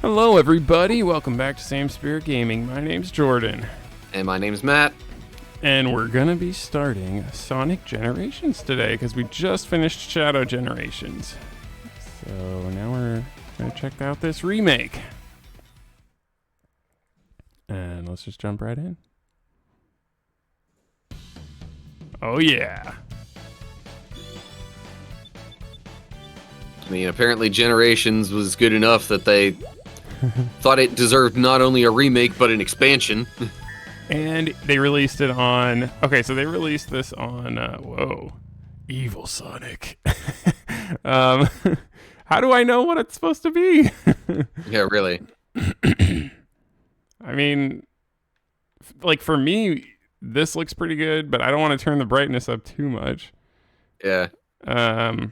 Hello everybody, welcome back to Same Spirit Gaming. My name's Jordan. And my name's Matt. And we're gonna be starting Sonic Generations today, because we just finished Shadow Generations. So now we're gonna check out this remake. And let's just jump right in. Oh yeah. I mean, apparently Generations was good enough that they thought it deserved not only a remake, but an expansion. And they released it on... Okay, so they released this on... whoa. Evil Sonic. How do I know what it's supposed to be? Yeah, really. I mean, like, for me, this looks pretty good, but I don't want to turn the brightness up too much. Yeah. I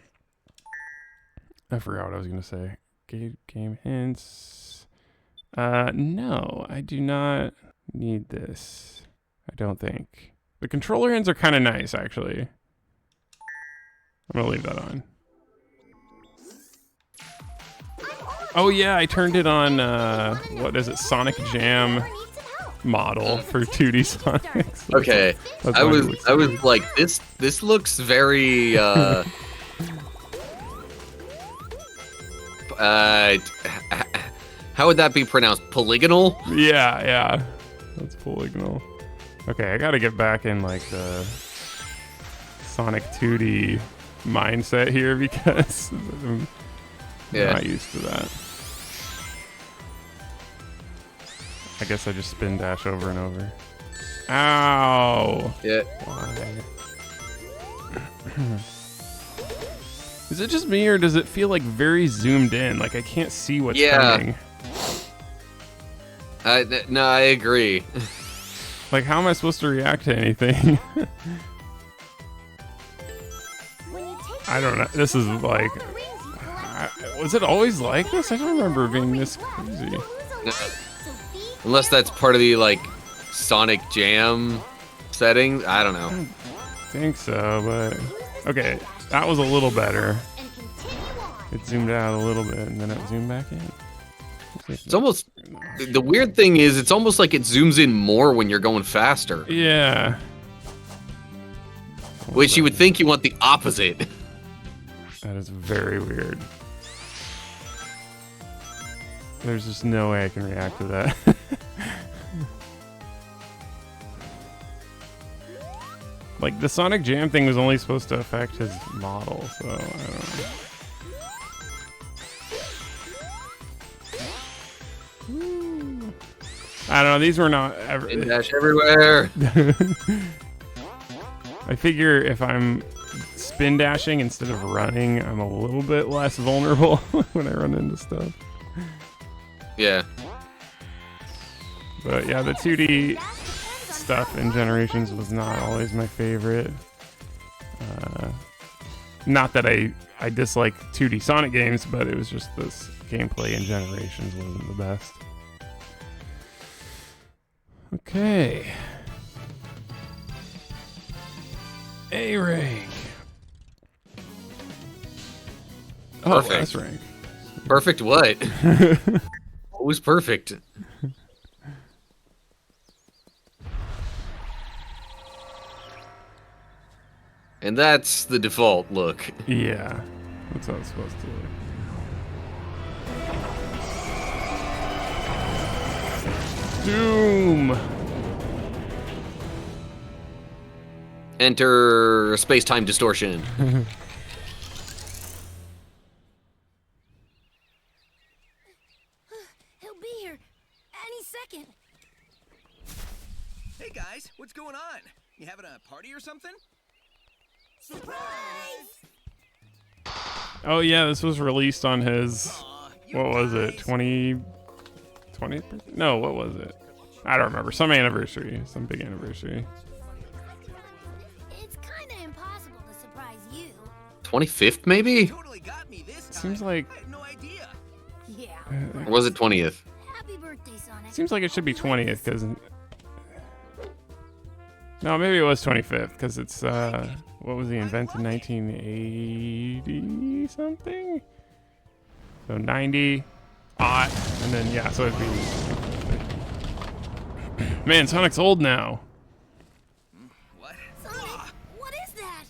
forgot what I was going to say. Game hints. No, I do not need this. I don't think. The controller hints are kind of nice, actually. I'm going to leave that on. Oh, yeah, I turned it on, what is it, Sonic Jam model for 2D Sonic. So okay. I was like, this looks very, how would that be pronounced? Polygonal? Yeah. That's polygonal. Okay, I gotta get back in like the Sonic 2D mindset here because I'm not used to that. I guess I just spin dash over and over. Ow! Yeah. Why? Is it just me or does it feel like very zoomed in? Like I can't see what's coming. No, I agree. Like, how am I supposed to react to anything? I don't know. This is like... was it always like this? I don't remember being this crazy. No. Unless that's part of the, like, Sonic Jam setting. I don't know. I don't think so, but... Okay, that was a little better. It zoomed out a little bit, and then it zoomed back in. It's almost... The weird thing is, it's almost like it zooms in more when you're going faster. Yeah. Which you would think you want the opposite. That is very weird. There's just no way I can react to that. Like, the Sonic Jam thing was only supposed to affect his model, so I don't know. I don't know, these were not ever... Dash everywhere! I figure if I'm spin dashing instead of running, I'm a little bit less vulnerable when I run into stuff. Yeah. But yeah, the 2D stuff in Generations was not always my favorite. Not that I dislike 2D Sonic games, but it was just this gameplay in Generations wasn't the best. Okay. A rank. Oh, Perfect. S rank. Perfect what? What was perfect? And that's the default look. Yeah, that's how it's supposed to look. Doom! Enter space-time distortion. He'll be here any second. Hey guys, what's going on? You having a party or something? Surprise! Oh yeah, this was released on his... What was it? 20... No, what was it? I don't remember. Some anniversary. Some big anniversary. It's kind of impossible to surprise you. 25th, maybe? Totally got me this time. Seems like... I had no idea. Yeah. Or was it 20th? Happy birthday, Sonic. Seems like it should be 20th, because... No, maybe it was 25th, because it's, what was he invented? 1980 something? So 90, and then yeah, so it'd be. Man, Sonic's old now. What? Sonic, what is that?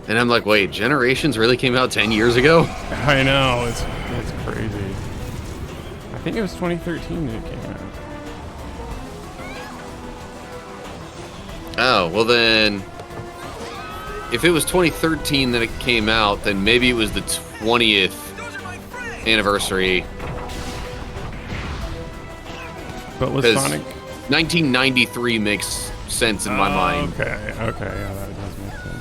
And I'm like, wait, Generations really came out 10 years ago? I know, it's crazy. I think it was 2013 that it came out. Oh, well then, if it was 2013 that it came out, then maybe it was the 20th Those are my friends. anniversary. But was 'Cause Sonic? 1993 makes sense in my mind. Okay, yeah, that does make sense.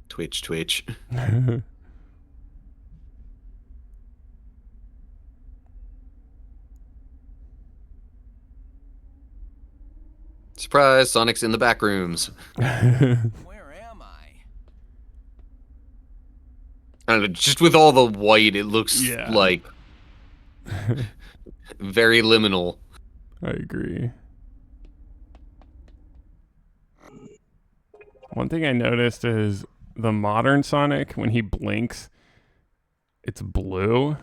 Twitch. Surprise, Sonic's in the back rooms. Where am I? I don't know, just with all the white, it looks Yeah. like very liminal. I agree. One thing I noticed is the modern Sonic, when he blinks, it's blue.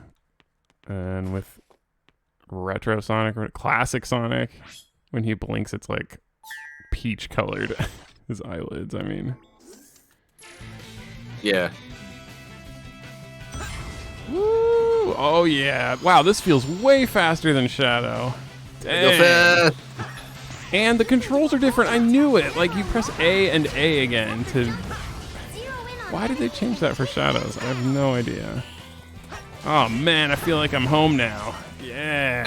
And with retro Sonic, or classic Sonic, when he blinks, it's like peach colored. His eyelids, I mean. Yeah. Woo! Oh, yeah. Wow, this feels way faster than Shadow. Go Dang. fast. And the controls are different. I knew it. Like, you press A and A again to... Zero in on Why did they change that for Shadows? I have no idea. Oh, man, I feel like I'm home now. Yeah.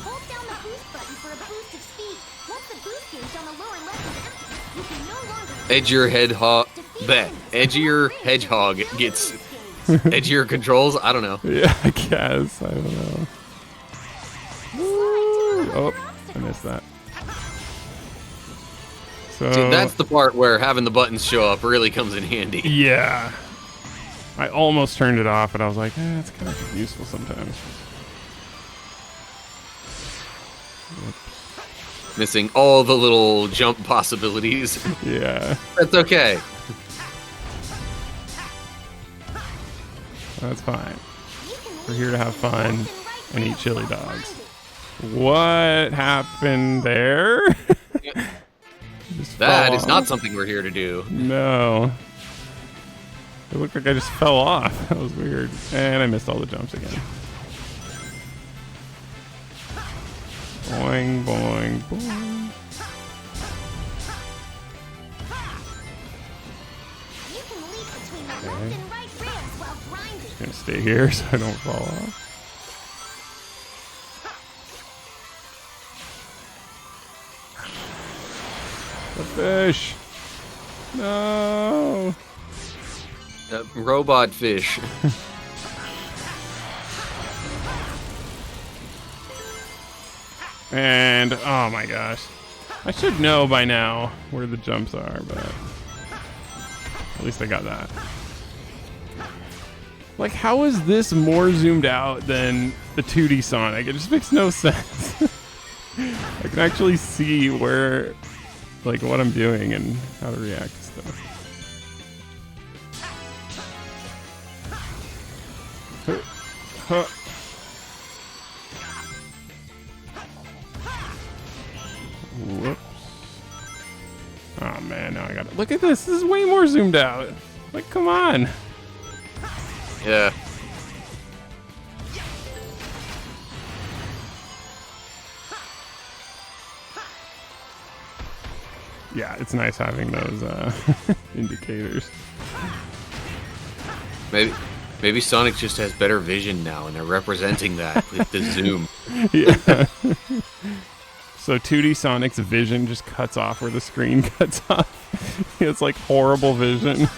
Hold down the boost button for a boost of speed. Once the boost gauge on the lower left is empty, you can no longer Edgier Hedgehog gets edgier controls. I don't know. Yeah, I guess. I don't know. Woo! Oh, I missed that. So See, that's the part where having the buttons show up really comes in handy. yeah. I almost turned it off, but I was like, it's kind of useful sometimes. Missing all the little jump possibilities. Yeah, That's okay. that's fine. We're here to have fun and eat chili dogs. What happened there? Just That fell is not off? something we're here to do. No. It looked like I just fell off. That was weird. And I missed all the jumps again. Boing, boing, boing. You can leap between the left and right rails while grinding. Gonna stay here so I don't fall off. The fish. No. Robot fish. And oh my gosh. I should know by now where the jumps are, but at least I got that. Like, how is this more zoomed out than the 2D Sonic? It just makes no sense. I can actually see where, like, what I'm doing and how to react to stuff. Huh. Whoops. Oh man, now I got it. Look at this. This is way more zoomed out. Like, come on. Yeah. Yeah, it's nice having those indicators. Maybe Sonic just has better vision now, and they're representing that with the zoom. Yeah. So 2D Sonic's vision just cuts off where the screen cuts off. It's like horrible vision.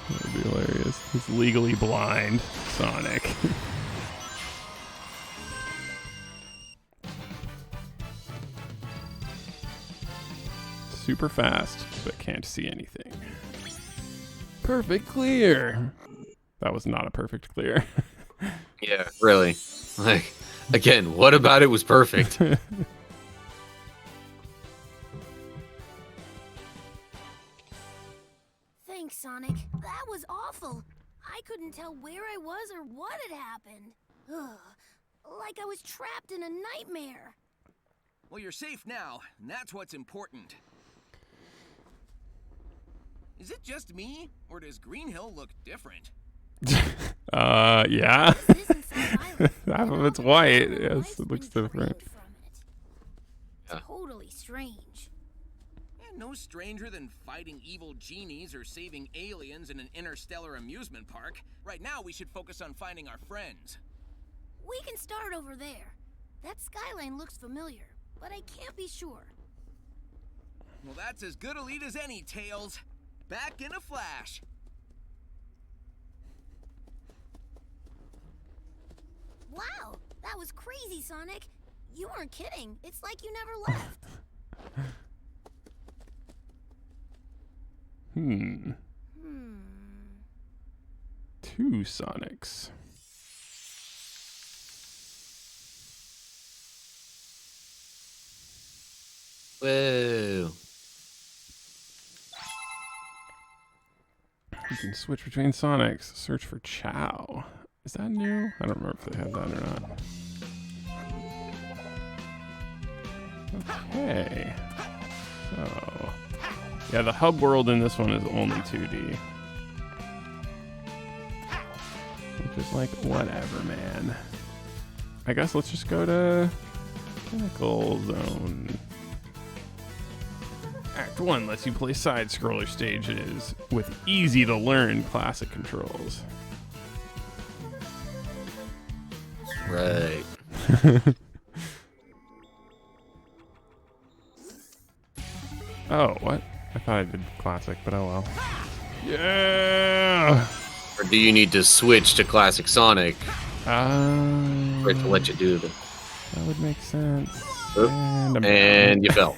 That'd be hilarious. He's legally blind, Sonic. Super fast, but can't see anything. Perfect clear. That was not a perfect clear. Yeah, really. Like, again, what about it was perfect? Thanks, Sonic. That was awful. I couldn't tell where I was or what had happened. Ugh. Like I was trapped in a nightmare. Well, you're safe now, and that's what's important. Is it just me, or does Green Hill look different? Yeah. This isn't South Island. Half of And it's all the white. time my Yes, life's it looks been different. drained from it. Yeah. Totally strange. And no stranger than fighting evil genies or saving aliens in an interstellar amusement park. Right now, we should focus on finding our friends. We can start over there. That skyline looks familiar, but I can't be sure. Well, that's as good a lead as any, Tails. Back in a flash. Wow, that was crazy, Sonic. You weren't kidding. It's like you never left. Hmm. Hmm. 2 Sonics. Whoa. You can switch between Sonics. Search for Chow. Is that new? I don't remember if they had that or not. Okay. So, yeah, the hub world in this one is only 2D. Which is like, whatever, man. I guess let's just go to Pinnacle Zone. Act 1 lets you play side-scroller stages with easy-to-learn classic controls. Right. Oh, what? I thought I did classic, but oh well. Yeah! Or do you need to switch to classic Sonic for it to That let you do the... would make sense. Oop, And I'm and you fell.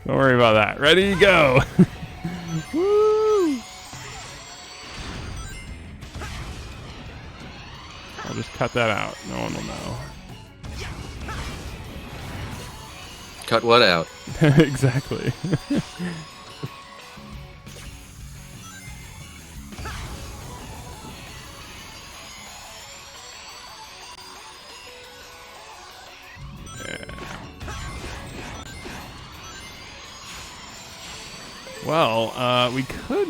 Don't worry about that. Ready, go! Woo! I'll just cut that out. No one will know. Cut what out? Exactly. Well, we could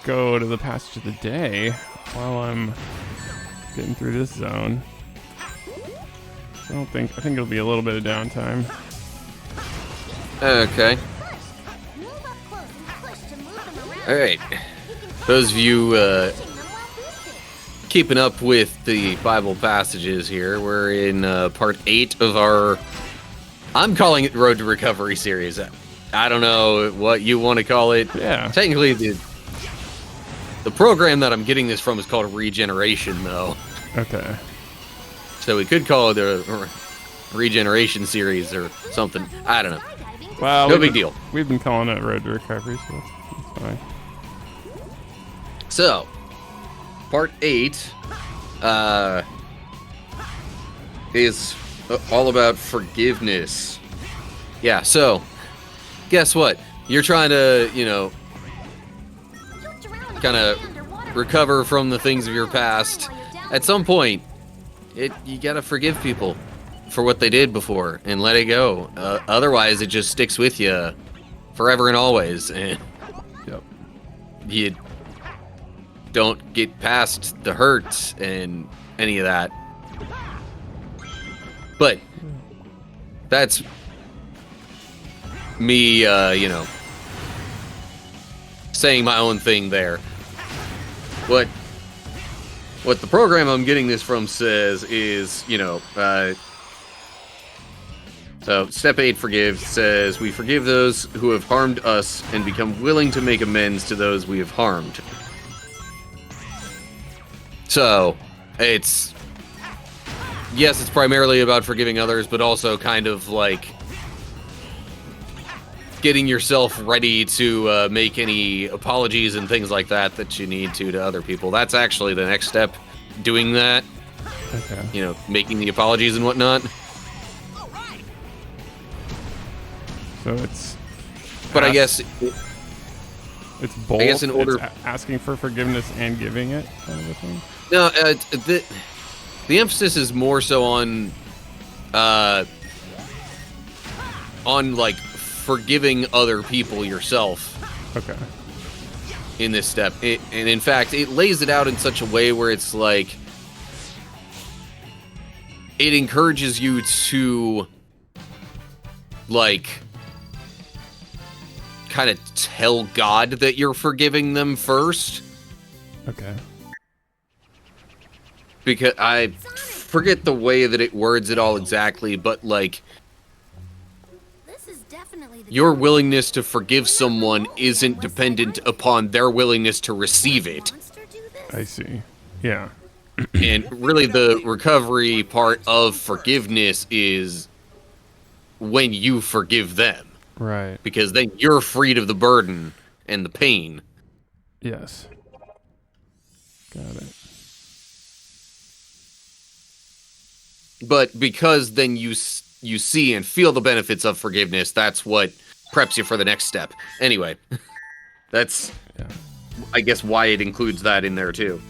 go to the passage of the day while I'm getting through this zone. I think it'll be a little bit of downtime. Okay. First, move up close and push to move them around. Alright. You can Those of you pushing them while boosted. keeping up with the Bible passages here, we're in part 8 of our... I'm calling it Road to Recovery series. I don't know what you want to call it. Yeah. Technically, the program that I'm getting this from is called Regeneration, though. Okay. So we could call it a Regeneration series or something. I don't know. Skydiving Well, No big deal. We've been calling it Road to Recovery, so it's fine. So, part 8 is all about forgiveness. Yeah, so, guess what? You're trying to, kind of recover from the things of your past. At some point, you gotta forgive people for what they did before and let it go. Otherwise, it just sticks with you forever and always, and Yep. you don't get past the hurt and any of that. But that's me, saying my own thing there. What the program I'm getting this from says is, so step 8, forgive, says we forgive those who have harmed us and become willing to make amends to those we have harmed. So, yes, it's primarily about forgiving others, but also kind of getting yourself ready to make any apologies and things like that you need to other people. That's actually the next step, doing that. Okay. You know, making the apologies and whatnot. So it's... But I guess... It's both. I guess in order... It's asking for forgiveness and giving it, kind of a thing? No, the emphasis is more so on like forgiving other people yourself. Okay. In this step, and in fact, it lays it out in such a way where it's like it encourages you to like kind of tell God that you're forgiving them first. Okay. Because I forget the way that it words it all exactly, but like your willingness to forgive someone isn't dependent upon their willingness to receive it. I see. Yeah. And really the recovery part of forgiveness is when you forgive them. Right. Because then you're freed of the burden and the pain. Yes. Got it. But because then you see and feel the benefits of forgiveness, that's what preps you for the next step. Anyway, that's, I guess, why it includes that in there too.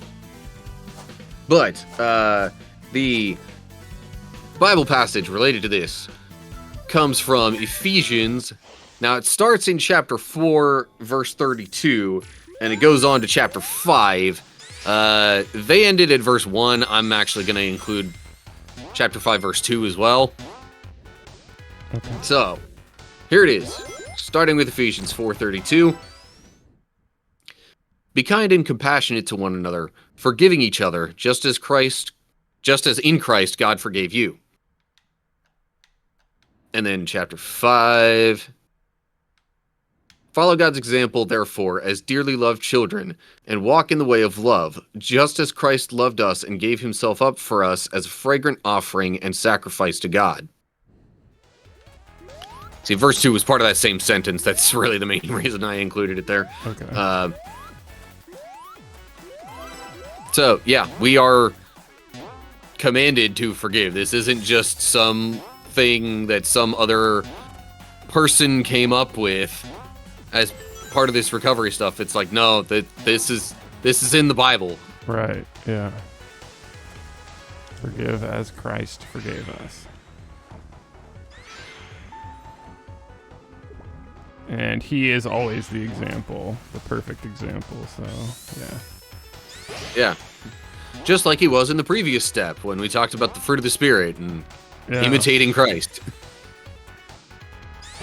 But the Bible passage related to this comes from Ephesians. Now, it starts in chapter 4, verse 32, and it goes on to chapter 5. They ended at verse 1. I'm actually going to include chapter 5, verse 2 as well. Okay. So, here it is. Starting with Ephesians 4:32. Be kind and compassionate to one another, forgiving each other, just as in Christ God forgave you. And then chapter 5. Follow God's example, therefore, as dearly loved children, and walk in the way of love, just as Christ loved us and gave himself up for us as a fragrant offering and sacrifice to God. See, verse 2 was part of that same sentence. That's really the main reason I included it there. Okay. So, yeah, we are commanded to forgive. This isn't just something that some other person came up with as part of this recovery stuff. It's like, no, that this is in the Bible. Right, yeah. Forgive as Christ forgave us. And he is always the example, the perfect example, so, yeah. Yeah. Just like he was in the previous step when we talked about the fruit of the Spirit and imitating Christ.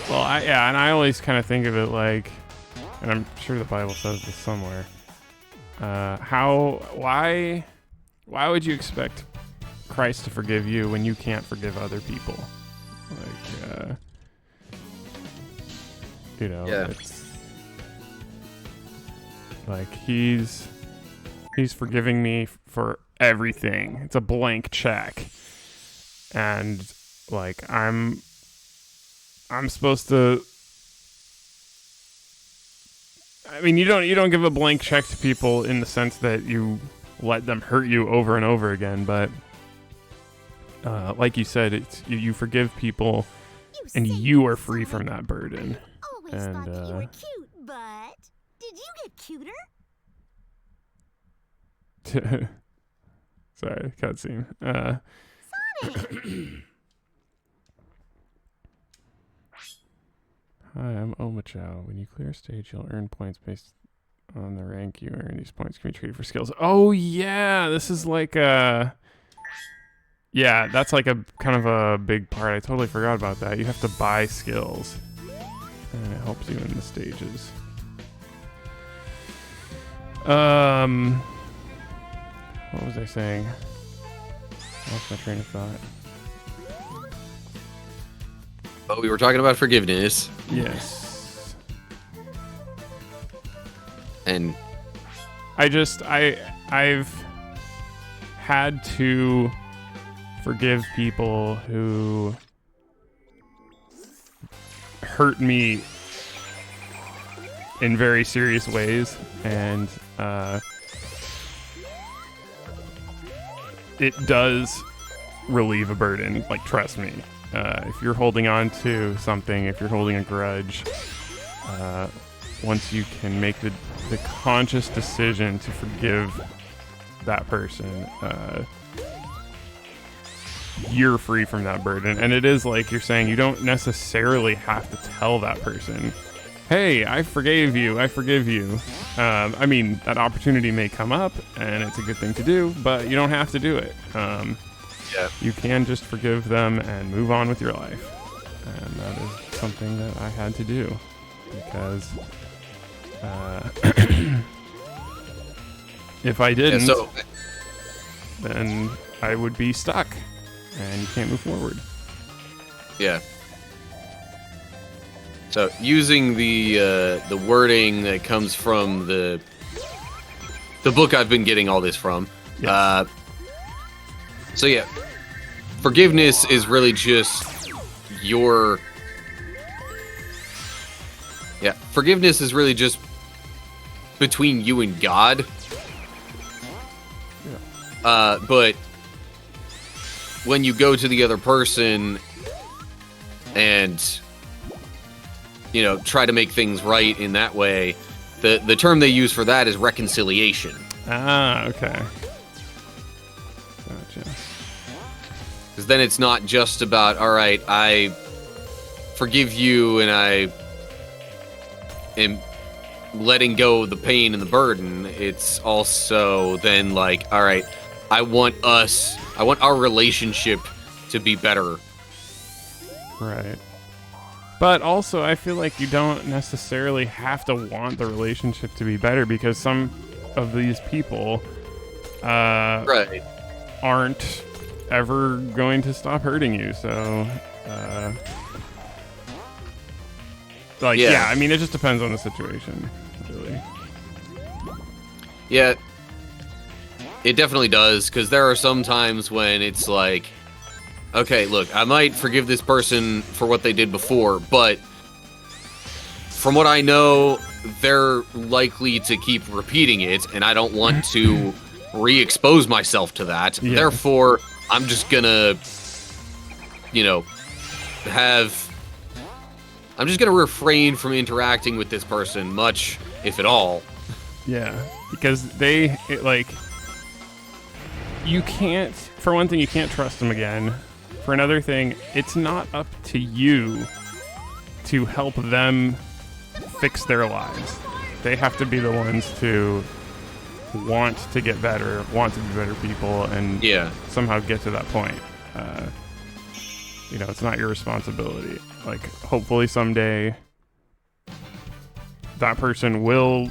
Well, and I always kind of think of it like, and I'm sure the Bible says this somewhere, why would you expect Christ to forgive you when you can't forgive other people? Like, it's like he's forgiving me for everything. It's a blank check. And like I'm supposed to, I mean, you don't give a blank check to people in the sense that you let them hurt you over and over again, but like you said, it's you forgive people and you are free from that burden. And thought that you were cute, but did you get cuter? Sorry, cutscene. Sonic! Hi, I'm Omachow. When you clear a stage, you'll earn points based on the rank you earn. These points can be traded for skills. Oh yeah, this is like a... Yeah, that's like a kind of a big part. I totally forgot about that. You have to buy skills. And it helps you in the stages. What was I saying? I lost my train of thought. Oh, we were talking about forgiveness. Yes. And I've had to forgive people who hurt me in very serious ways, and it does relieve a burden. Like, trust me, if you're holding on to something, if you're holding a grudge, once you can make the conscious decision to forgive that person, you're free from that burden. And it is like you're saying, you don't necessarily have to tell that person, hey, I forgave you, I forgive you. I mean, that opportunity may come up, and it's a good thing to do, but you don't have to do it. You can just forgive them and move on with your life. And that is something that I had to do, because if I didn't, then I would be stuck, and you can't move forward. Yeah. So using the wording that comes from the book I've been getting all this from. Yes. So yeah, forgiveness is really just forgiveness is really just between you and God. Yeah. But when you go to the other person and, you know, try to make things right in that way, the term they use for that is reconciliation. Ah, okay. Gotcha. Because then it's not just about, all right, I forgive you and I am letting go of the pain and the burden. It's also then like, all right, I want our relationship to be better. Right. But also, I feel like you don't necessarily have to want the relationship to be better, because some of these people Right. aren't ever going to stop hurting you. So, yeah, I mean, it just depends on the situation, really. Yeah, it definitely does, because there are some times when it's like, okay, look, I might forgive this person for what they did before, but from what I know, they're likely to keep repeating it, and I don't want to re-expose myself to that. Yeah. Therefore, I'm just gonna, I'm just gonna refrain from interacting with this person much, if at all. Yeah, because you can't, for one thing, you can't trust them again. For another thing, it's not up to you to help them fix their lives. They have to be the ones to want to get better, want to be better people, and somehow get to that point. It's not your responsibility. Like, hopefully someday that person will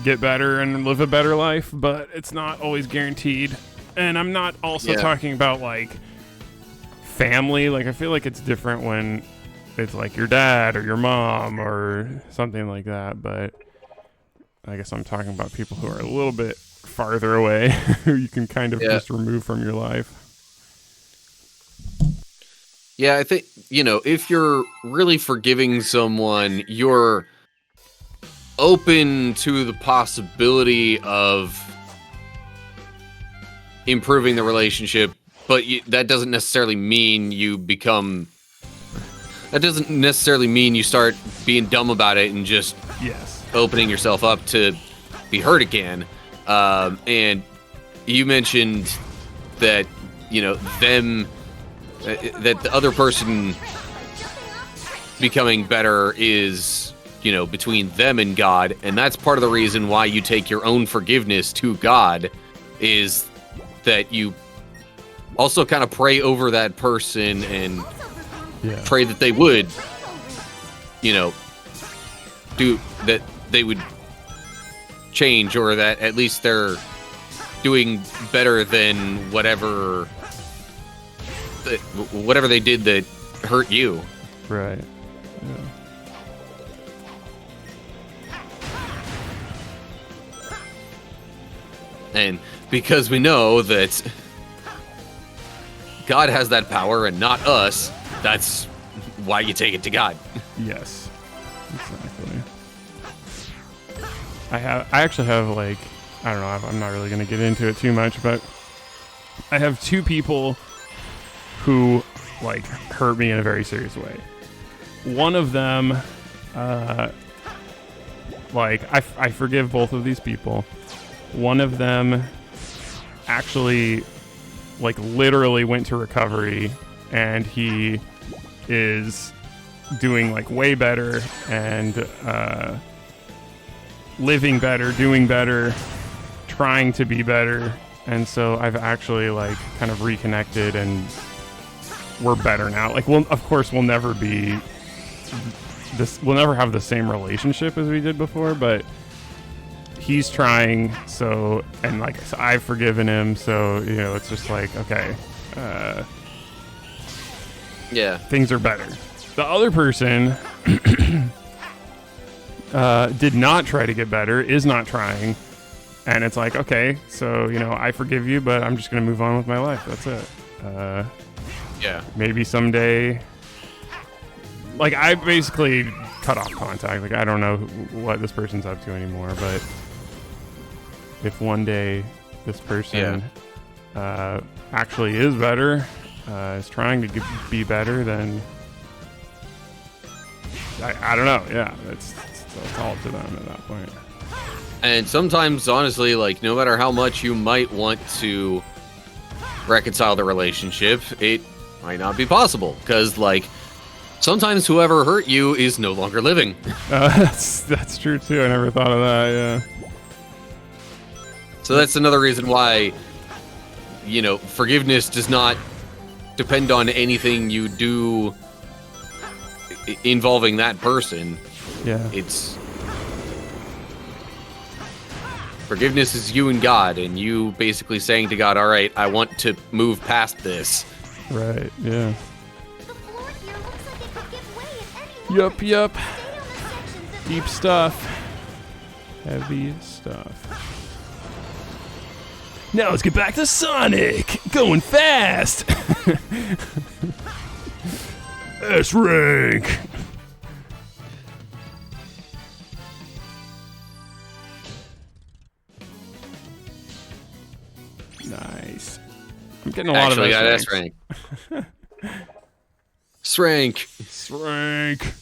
get better and live a better life, but it's not always guaranteed. And I'm not also talking about, like, family. Like, I feel like it's different when it's like your dad or your mom or something like that, but I guess I'm talking about people who are a little bit farther away, who you can kind of just remove from your life. Yeah, I think, if you're really forgiving someone, you're open to the possibility of improving the relationship, but that doesn't necessarily mean you start being dumb about it and just opening yourself up to be hurt again. And you mentioned that, that the other person becoming better is, between them and God. And that's part of the reason why you take your own forgiveness to God, is that you also kind of pray over that person and pray that they would, do that, they would change, or that at least they're doing better than whatever they did that hurt you. Right. Yeah. And because we know that God has that power and not us, that's why you take it to God. Yes. Exactly. I actually have like, I don't know, I'm not really going to get into it too much, but I have two people who like hurt me in a very serious way. One of them, like I forgive both of these people. One of them actually like literally went to recovery, and he is doing like way better and living better, doing better, trying to be better. And so I've actually like kind of reconnected, and we're better now. Like of course we'll never be this, we'll never have the same relationship as we did before, but he's trying, so, and like so I've forgiven him, so you know, it's just like, okay, Yeah. things are better. The other person did not try to get better, is not trying, and it's like, okay, so you know, I forgive you, but I'm just gonna move on with my life. That's it. Yeah. Maybe someday, like I basically cut off contact. Like I don't know what this person's up to anymore, but if one day this person actually is better, is trying to be better, then I don't know. Yeah, it's all to them at that point. And sometimes, honestly, like, no matter how much you might want to reconcile the relationship, it might not be possible. Because, like, sometimes whoever hurt you is no longer living. That's true, too. I never thought of that, yeah. So that's another reason why, you know, forgiveness does not depend on anything you do involving that person. Yeah. It's forgiveness is you and God, and you basically saying to God, all right, I want to move past this. Right, yeah. The floor here looks like it could give way at any moment. Yup. Stay on the sections that Deep stuff. Heavy stuff. Now let's get back to Sonic! Going fast! S rank! Nice. I'm getting a lot Actually, of got S S rank. S-rank. rank.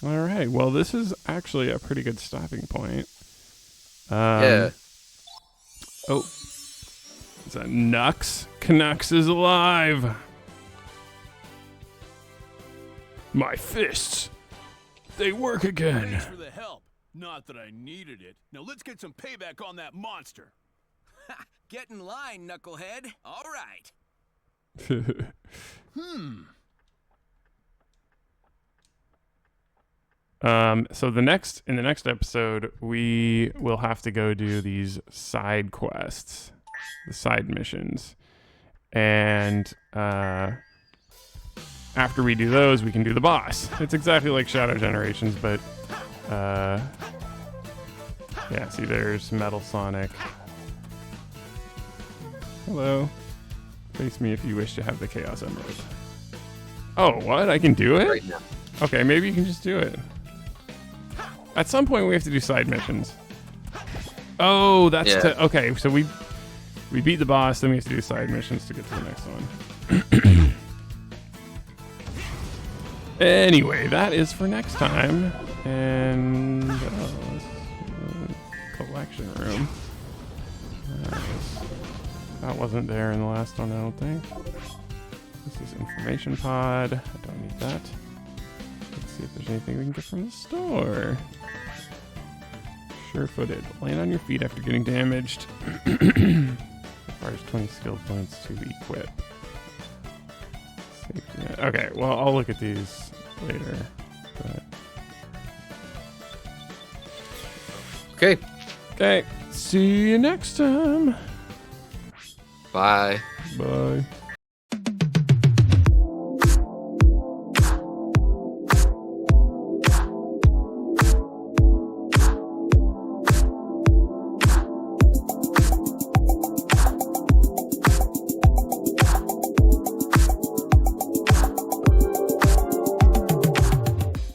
All right. Well, this is actually a pretty good stopping point. Yeah. Oh. Is that Nux? Knux is alive. My fists. They work again. Thanks for the help. Not that I needed it. Now let's get some payback on that monster. Get in line, knucklehead. All right. So in the next episode, we will have to go do these side quests, the side missions, and after we do those, we can do the boss. It's exactly like Shadow Generations, but yeah. See, there's Metal Sonic. Hello. Face me if you wish to have the Chaos Emerald. Oh, what? I can do it? Right now. Okay, maybe you can just do it. At some point, we have to do side missions. Oh, that's okay. So we beat the boss, then we have to do side missions to get to the next one. Anyway, that is for next time. And collection room. That wasn't there in the last one, I don't think. This is information pod. I don't need that. Let's see if there's anything we can get from the store. Sure-footed. Land on your feet after getting damaged. Requires 20 skill points to equip. Safety net. Okay, well, I'll look at these later. But... Okay. See you next time. Bye. Bye.